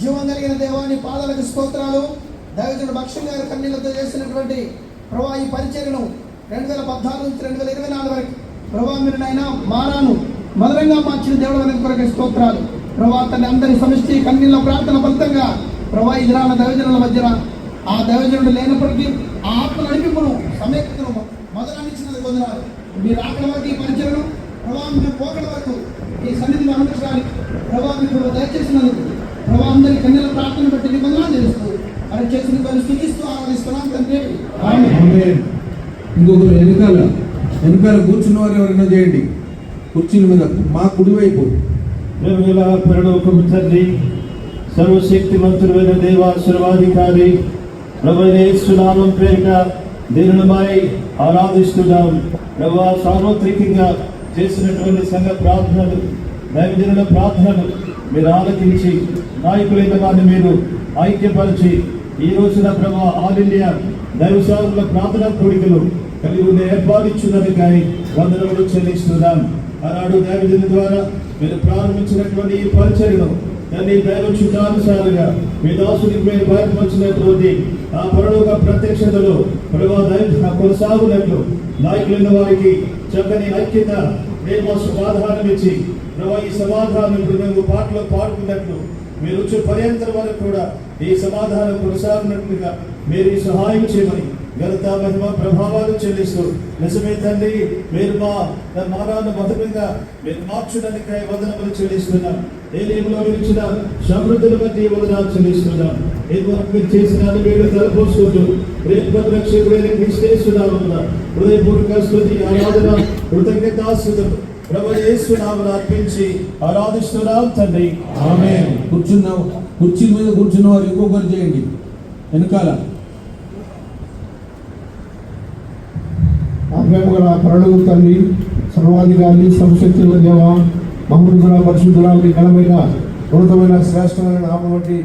జీవం కలిగిన దేవాని పాదాలకు స్తోత్రాలు. దైవజనుడు భక్ష్యం గారి కన్నీళ్లతో చేసినటువంటి ప్రభా ఈ పరిచర్యను 2014 నుంచి 2024 వరకు ప్రభా మీరు నాయన మారాను మధురంగా మార్చిన దేవుడు అనేది కొరకు స్తోత్రాలు. ప్రభా తన అందరి సమిష్టి కన్నీళ్ళ ప్రార్థన ఫలితంగా ప్రభా ఈ దినాల దైవజనుల మధ్యన ఆ దైవజనుడు లేనప్పటికీ ఆ ఆత్మ నడిపింపును సమేతను మొదలనిచ్చినది పొందినారు. మీరు ఆకలి వరకు ఈ పరిచయను ప్రభా మీరు పోకడ వరకు ఈ సన్నిధిని అనుమతించడానికి ప్రభా మీరు దయచేసినందుకు ప్రభా అందరి కన్నీళ్ళ ప్రార్థన బట్టి నిబంధన చేస్తూ అది చేసిన పని స్థుతిస్తూ ఆరాధిస్తున్నాం తండ్రి. ఇంకొకరు వెనకాల కూర్చున్న వారు ఎవరైనా చేయండి. కుర్చీల మీద మా కుడివైపు పరలోకపు తండ్రి, సర్వశక్తిమంతుడైన దేవ, సర్వాధికారి ప్రభువైన యేసు నామం పేరిట దీనులమై ఆరాధిస్తున్నాం. ప్రభు సార్వత్రికంగా చేసినటువంటి సంఘ ప్రార్థనలు, దైవజనుల ప్రార్థనలు మీరు ఆలకించి నాయకులైన వారిని మీరు ఐక్యపరిచి ఈ రోజున ప్రభు ఆల్ ఇండియా దైవ సేవకుల ప్రార్థనా కోరికలు కలిగి ఉండే ఏర్పాటించున్నది వందనములు చెల్లిస్తున్నాం. ఆనాడు దైవజనుల ద్వారా మీరు ప్రారంభించినటువంటి ఈ పరిచర్యను దాన్ని దైవ చిత్తానుసారంగా మీ దాసునికి మీరు బయటపరిచినటువంటి ఆ పరలోక ప్రత్యక్షతలో ప్రభు దైవ కొనసాగునట్లు నాయకులైన వారికి చక్కని ఐక్యత, ప్రేమ, సమాధానం ఇచ్చి ప్రభు ఈ సమాధానం ఇప్పుడు మేము పాటలో పాడుకున్నట్లు మీరు వచ్చే పర్యంతరం వరకు కూడా ఈ సమాధానం కొనసాగినట్లుగా మీరు ఈ సహాయం చేయమని ఘనత, మహిమ, ప్రభావాలు చెల్లిస్తూ నిజమే తండ్రి మీరు మారాన్ని మధురంగా మీరు మార్చడానికి వందనములు చెల్లిస్తున్నాం. ఏ లేములో విరిచిన సమృద్ధుల బట్టి వందనాలు చెల్లిస్తున్నాం. ఏ వరకు మీరు చేసిన మీరు తలపోసుకుంటూ రక్షకుడైన క్రీస్తునామ హృదయపూర్వక స్తుతి, ఆరాధన, కృతజ్ఞతాస్తుతులు ప్రభువు యేసు నామమున అర్పించి ఆరాధిస్తున్నాం తండ్రి. ఆమేన్. కుర్చీ మీద కూర్చున్న వారు ఇంకొకరు చేయండి. వెనకాల ప్రేమగల పరలోక తండ్రి, సర్వాధికారి, సర్వశక్తుల దేవ, మహోన్నతుల పరిశుద్ధుల ఘనమైన ఉన్నతమైన శ్రేష్టమైన నామం బట్టి